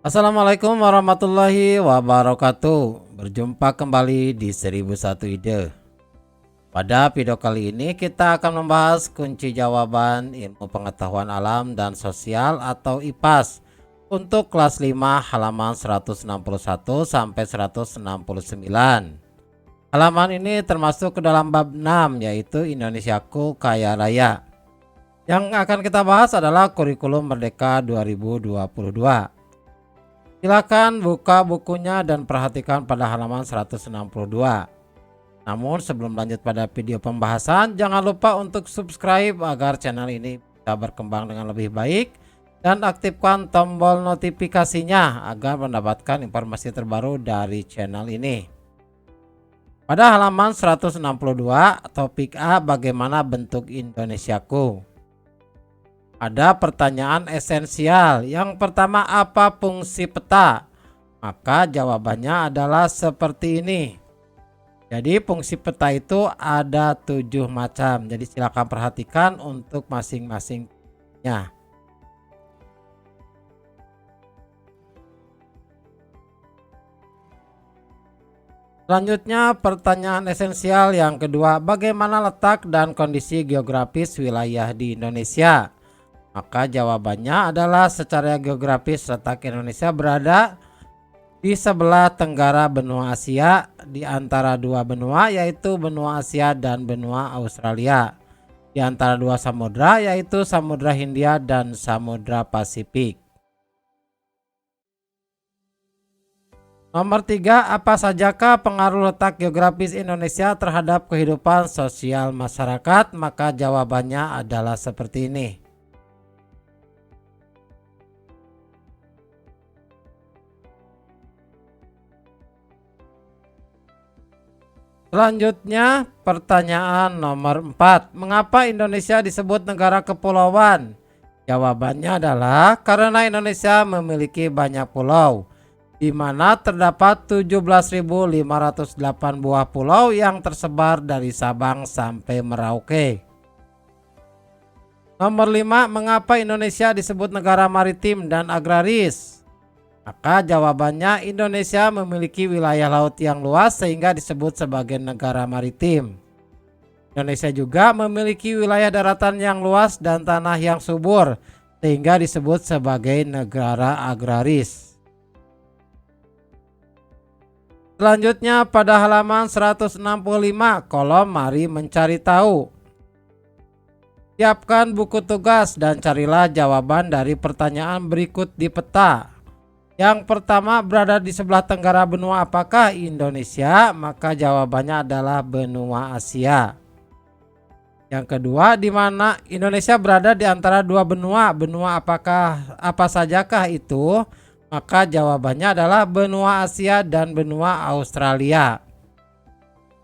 Assalamualaikum warahmatullahi wabarakatuh. Berjumpa kembali di 1001 Ide. Pada video kali ini kita akan membahas kunci jawaban ilmu pengetahuan alam dan sosial atau IPAS untuk kelas 5 halaman 161 sampai 169. Halaman ini termasuk ke dalam bab 6 yaitu Indonesiaku Kaya Raya. Yang akan kita bahas adalah kurikulum Merdeka 2022. Silakan buka bukunya dan perhatikan pada halaman 162. Namun sebelum lanjut pada video pembahasan, jangan lupa untuk subscribe agar channel ini bisa berkembang dengan lebih baik dan aktifkan tombol notifikasinya agar mendapatkan informasi terbaru dari channel ini. Pada halaman 162, topik A, bagaimana bentuk Indonesiaku? Ada pertanyaan esensial. Yang pertama, apa fungsi peta? Maka jawabannya adalah seperti ini. Jadi fungsi peta itu ada 7 macam. Jadi silakan perhatikan untuk masing-masingnya. Selanjutnya pertanyaan esensial yang kedua, bagaimana letak dan kondisi geografis wilayah di Indonesia? Maka jawabannya adalah secara geografis letak Indonesia berada di sebelah tenggara benua Asia di antara dua benua yaitu benua Asia dan benua Australia. Di antara dua samudra yaitu Samudra Hindia dan Samudra Pasifik. Nomor 3, apa sajakah pengaruh letak geografis Indonesia terhadap kehidupan sosial masyarakat? Maka jawabannya adalah seperti ini. Selanjutnya pertanyaan nomor 4, mengapa Indonesia disebut negara kepulauan? Jawabannya adalah karena Indonesia memiliki banyak pulau, di mana terdapat 17.508 buah pulau yang tersebar dari Sabang sampai Merauke. Nomor 5, mengapa Indonesia disebut negara maritim dan agraris? Maka jawabannya Indonesia memiliki wilayah laut yang luas sehingga disebut sebagai negara maritim. Indonesia juga memiliki wilayah daratan yang luas dan tanah yang subur sehingga disebut sebagai negara agraris. Selanjutnya pada halaman 165 kolom mari mencari tahu. Siapkan buku tugas dan carilah jawaban dari pertanyaan berikut di peta. Yang pertama, berada di sebelah tenggara benua apakah Indonesia? Maka jawabannya adalah benua Asia. Yang kedua, di mana Indonesia berada di antara dua benua? Benua apa sajakah itu? Maka jawabannya adalah benua Asia dan benua Australia.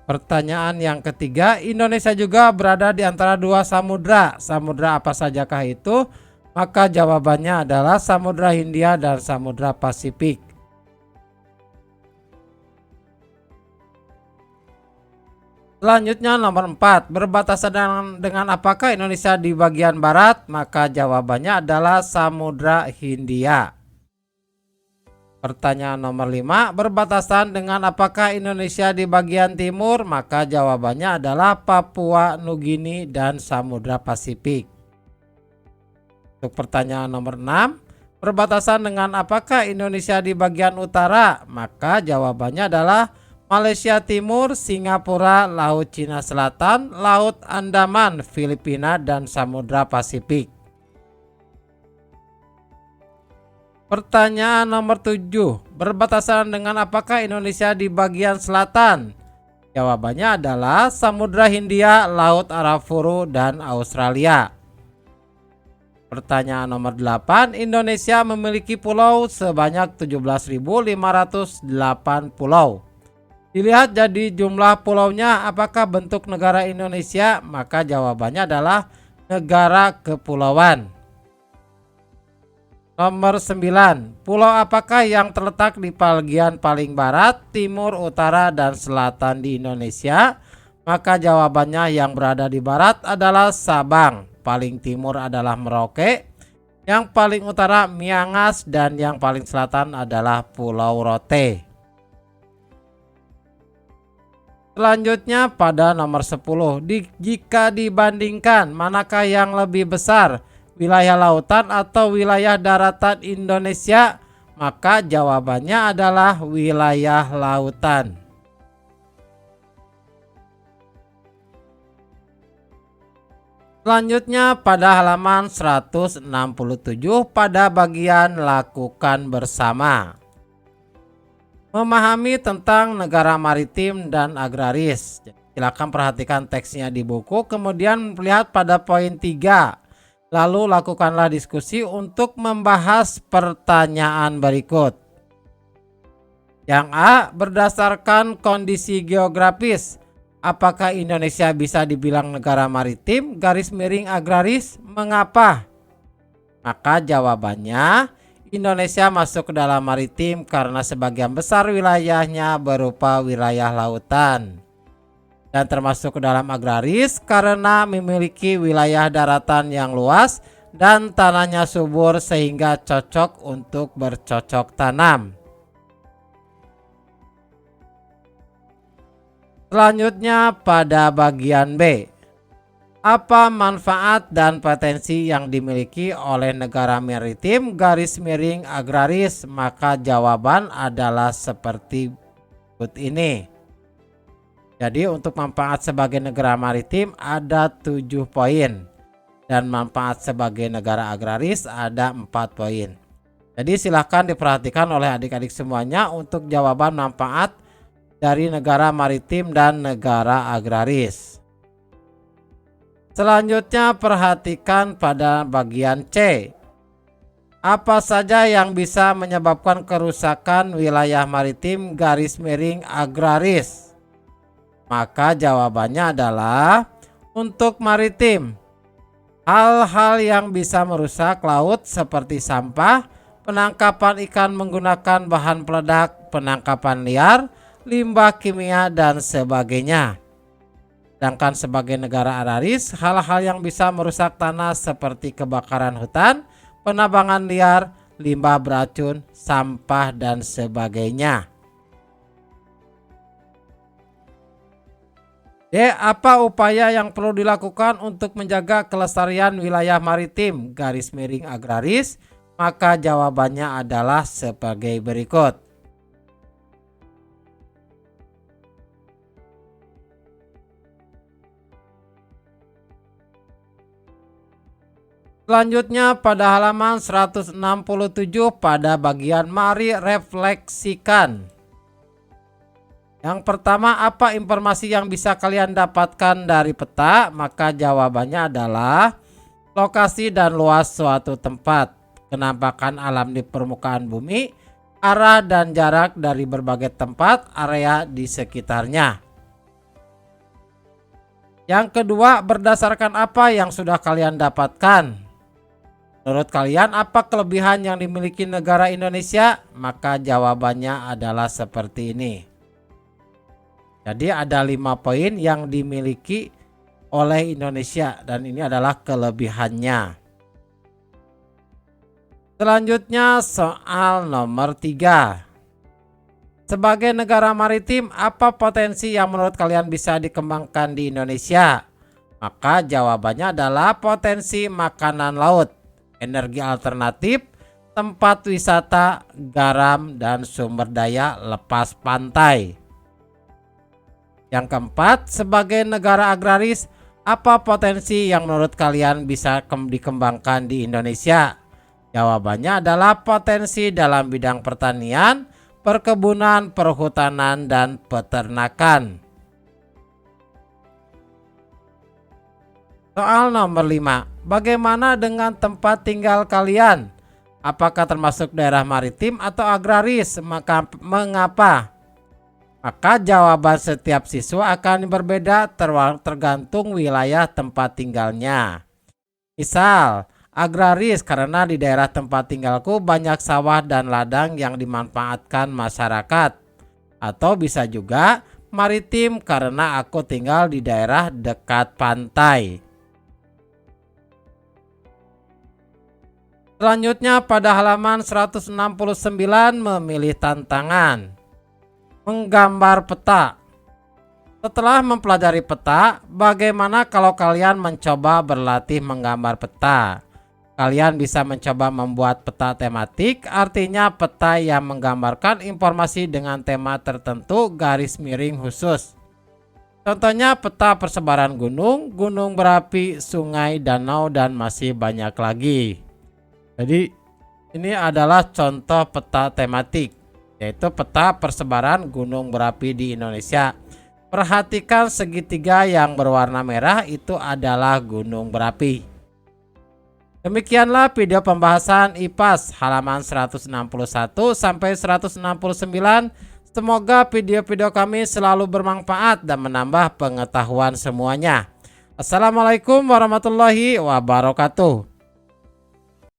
Pertanyaan yang ketiga, Indonesia juga berada di antara dua samudra. Samudra apa sajakah itu? Maka jawabannya adalah Samudra Hindia dan Samudra Pasifik. Selanjutnya nomor 4, berbatasan dengan apakah Indonesia di bagian barat? Maka jawabannya adalah Samudra Hindia. Pertanyaan nomor 5, berbatasan dengan apakah Indonesia di bagian timur? Maka jawabannya adalah Papua Nugini dan Samudra Pasifik. Untuk pertanyaan nomor 6, berbatasan dengan apakah Indonesia di bagian utara? Maka jawabannya adalah Malaysia Timur, Singapura, Laut Cina Selatan, Laut Andaman, Filipina, dan Samudra Pasifik. Pertanyaan nomor 7, berbatasan dengan apakah Indonesia di bagian selatan? Jawabannya adalah Samudra Hindia, Laut Arafuru, dan Australia. Pertanyaan nomor 8, Indonesia memiliki pulau sebanyak 17.508 pulau. Dilihat jadi jumlah pulaunya, apakah bentuk negara Indonesia? Maka jawabannya adalah negara kepulauan. Nomor 9, pulau apakah yang terletak di bagian paling barat, timur, utara, dan selatan di Indonesia? Maka jawabannya yang berada di barat adalah Sabang. Paling timur adalah Merauke, Yang paling utara Miangas dan yang paling selatan adalah Pulau Rote. Selanjutnya pada nomor 10, jika dibandingkan manakah yang lebih besar, wilayah lautan atau wilayah daratan Indonesia? Maka jawabannya adalah wilayah lautan. Selanjutnya pada halaman 167 pada bagian lakukan bersama. Memahami tentang negara maritim dan agraris. Silakan perhatikan teksnya di buku, kemudian lihat pada poin 3. Lalu lakukanlah diskusi untuk membahas pertanyaan berikut. Yang A, berdasarkan kondisi geografis, apakah Indonesia bisa dibilang negara maritim garis miring agraris? Mengapa? Maka jawabannya Indonesia masuk ke dalam maritim karena sebagian besar wilayahnya berupa wilayah lautan, dan termasuk ke dalam agraris karena memiliki wilayah daratan yang luas dan tanahnya subur sehingga cocok untuk bercocok tanam. Selanjutnya pada bagian B. Apa manfaat dan potensi yang dimiliki oleh negara maritim garis miring agraris? Maka jawaban adalah seperti berikut ini. Jadi untuk manfaat sebagai negara maritim ada 7 poin. Dan manfaat sebagai negara agraris ada 4 poin. Jadi silahkan diperhatikan oleh adik-adik semuanya untuk jawaban manfaat dari negara maritim dan negara agraris. Selanjutnya perhatikan pada bagian C. Apa saja yang bisa menyebabkan kerusakan wilayah maritim garis miring agraris? Maka jawabannya adalah untuk maritim, hal-hal yang bisa merusak laut seperti sampah, penangkapan ikan menggunakan bahan peledak, penangkapan liar, limbah kimia dan sebagainya. Sedangkan sebagai negara agraris, hal-hal yang bisa merusak tanah seperti kebakaran hutan, penebangan liar, limbah beracun, sampah dan sebagainya. D. Apa upaya yang perlu dilakukan untuk menjaga kelestarian wilayah maritim garis miring agraris? Maka jawabannya adalah sebagai berikut. Selanjutnya pada halaman 167 pada bagian mari refleksikan. Yang pertama, apa informasi yang bisa kalian dapatkan dari peta? Maka jawabannya adalah lokasi dan luas suatu tempat, penampakan alam di permukaan bumi, arah dan jarak dari berbagai tempat, area di sekitarnya. Yang kedua, berdasarkan apa yang sudah kalian dapatkan? Menurut kalian apa kelebihan yang dimiliki negara Indonesia? Maka jawabannya adalah seperti ini. Jadi ada 5 poin yang dimiliki oleh Indonesia dan ini adalah kelebihannya. Selanjutnya soal nomor 3. Sebagai negara maritim, apa potensi yang menurut kalian bisa dikembangkan di Indonesia? Maka jawabannya adalah potensi makanan laut, energi alternatif, tempat wisata, garam, dan sumber daya lepas pantai. Yang keempat, sebagai negara agraris, apa potensi yang menurut kalian bisa dikembangkan di Indonesia? Jawabannya adalah potensi dalam bidang pertanian, perkebunan, perhutanan, dan peternakan. Soal nomor 5. Bagaimana dengan tempat tinggal kalian? Apakah termasuk daerah maritim atau agraris? Mengapa? Maka jawaban setiap siswa akan berbeda tergantung wilayah tempat tinggalnya. Misal, agraris karena di daerah tempat tinggalku banyak sawah dan ladang yang dimanfaatkan masyarakat. Atau bisa juga maritim karena aku tinggal di daerah dekat pantai. Selanjutnya pada halaman 169 memilih tantangan. Menggambar peta. Setelah mempelajari peta, bagaimana kalau kalian mencoba berlatih menggambar peta? Kalian bisa mencoba membuat peta tematik, artinya peta yang menggambarkan informasi dengan tema tertentu garis miring khusus. Contohnya peta persebaran gunung, gunung berapi, sungai, danau, dan masih banyak lagi. Jadi ini adalah contoh peta tematik, yaitu peta persebaran gunung berapi di Indonesia. Perhatikan segitiga yang berwarna merah itu adalah gunung berapi. Demikianlah video pembahasan IPAS halaman 161 sampai 169. Semoga video-video kami selalu bermanfaat dan menambah pengetahuan semuanya. Assalamualaikum warahmatullahi wabarakatuh.